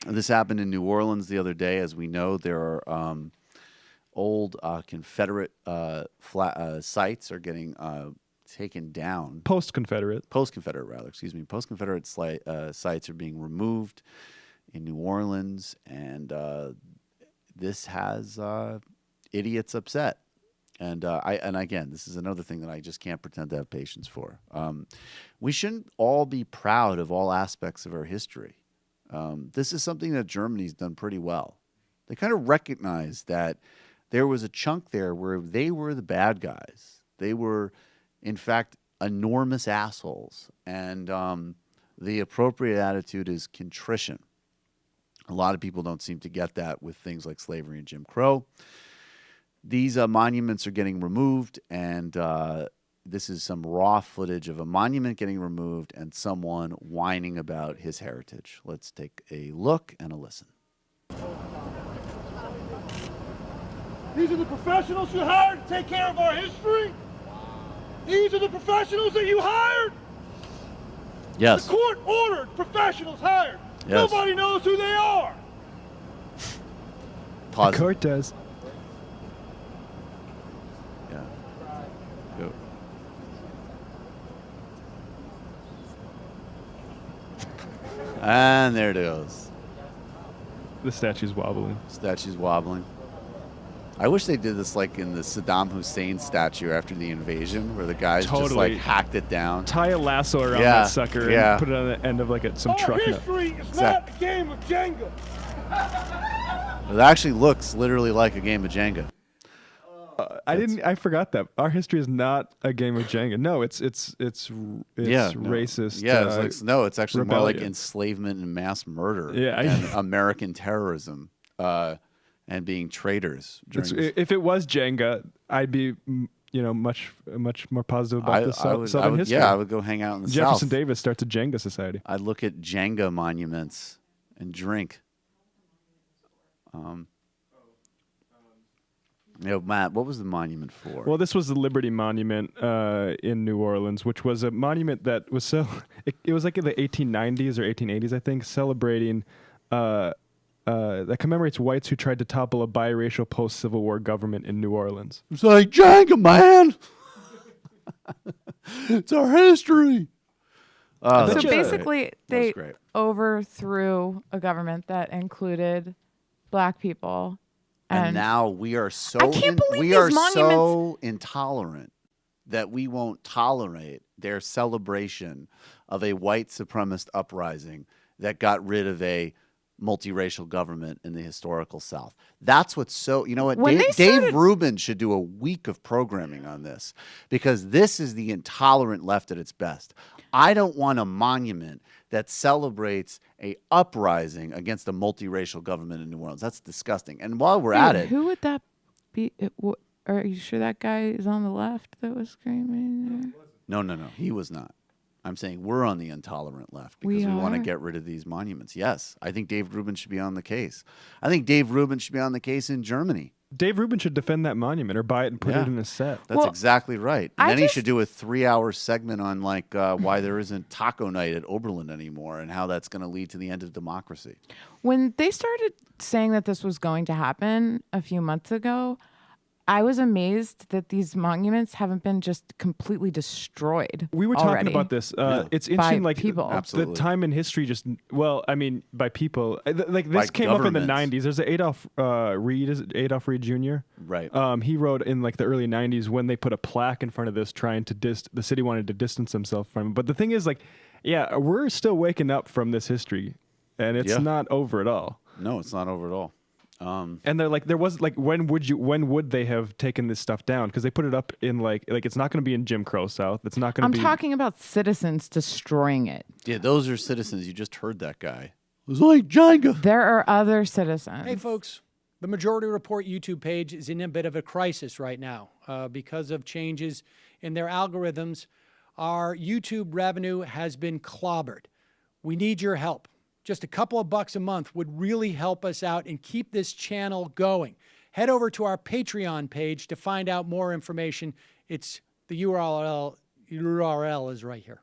This happened in New Orleans the other day. As we know, there are old Confederate sites are getting taken down. Post-Confederate. Post-Confederate, rather. Excuse me. Post-Confederate sites are being removed in New Orleans, and this has idiots upset. And again, this is another thing that I just can't pretend to have patience for. We shouldn't all be proud of all aspects of our history. This is something that Germany's done pretty well. They kind of recognize that there was a chunk there where they were the bad guys. They were, in fact, enormous assholes. And the appropriate attitude is contrition. A lot of people don't seem to get that with things like slavery and Jim Crow. These monuments are getting removed, and this is some raw footage of a monument getting removed and someone whining about his heritage. Let's take a look and a listen. These are the professionals you hired to take care of our history? These are the professionals that you hired? Yes. The court ordered professionals hired. Yes. Nobody knows who they are. Pause. The court does. Yeah. Go. And there it goes. The statue's wobbling. Statue's wobbling. I wish they did this like in the Saddam Hussein statue after the invasion, where the guys just like hacked it down. Tie a lasso around that sucker and put it on the end of like some truck. Our history is not a game of Jenga. It actually looks literally like a game of Jenga. I forgot that. Our history is not a game of Jenga. No, it's racist. Yeah, it's actually rebellion. more like enslavement and mass murder. Yeah, and American terrorism. And being traitors. If it was Jenga, I'd be, much more positive about this Southern history. Yeah, I would go hang out in the Jefferson South. Davis starts a Jenga society. I'd look at Jenga monuments and drink. Matt, what was the monument for? Well, this was the Liberty Monument in New Orleans, which was a monument that was it was like in the 1890s or 1880s, I think, celebrating. That commemorates whites who tried to topple a biracial post-Civil War government in New Orleans. It's like Jenga, man. It's our history. So basically, they overthrew a government that included black people, and now we are so so intolerant that we won't tolerate their celebration of a white supremacist uprising that got rid of a multiracial government in the historical South. That's what's so, you know what? Dave Rubin should do a week of programming on this, because this is the intolerant left at its best. I don't want a monument that celebrates a uprising against a multiracial government in New Orleans. That's disgusting. And while we're at it, who would that be? Are you sure that guy is on the left that was screaming? No, he was not. I'm saying we're on the intolerant left because we want to get rid of these monuments. Yes, I think Dave Rubin should be on the case. I think Dave Rubin should be on the case in Germany. Dave Rubin should defend that monument or buy it and put it in a set. That's exactly right. And then he should do a 3-hour segment on like why there isn't taco night at Oberlin anymore and how that's going to lead to the end of democracy. When they started saying that this was going to happen a few months ago, I was amazed that these monuments haven't been just completely destroyed. We were talking about this. It's interesting, by people. The time in history by people. Like this came up in the 90s. There's an Adolph Reed. Is it Adolph Reed Jr.? Right. He wrote in like the early 90s when they put a plaque in front of this trying to the city wanted to distance themselves from it. But the thing is, like, we're still waking up from this history, and it's not over at all. No, it's not over at all. And they're like, there was like, when would they have taken this stuff down? Because they put it up in like it's not going to be in Jim Crow South. It's not going to be. I'm talking about citizens destroying it. Yeah, those are citizens. You just heard that guy. It was like Jenga. There are other citizens. Hey, folks. The Majority Report YouTube page is in a bit of a crisis right now because of changes in their algorithms. Our YouTube revenue has been clobbered. We need your help. Just a couple of bucks a month would really help us out and keep this channel going. Head over to our Patreon page to find out more information. The URL is right here.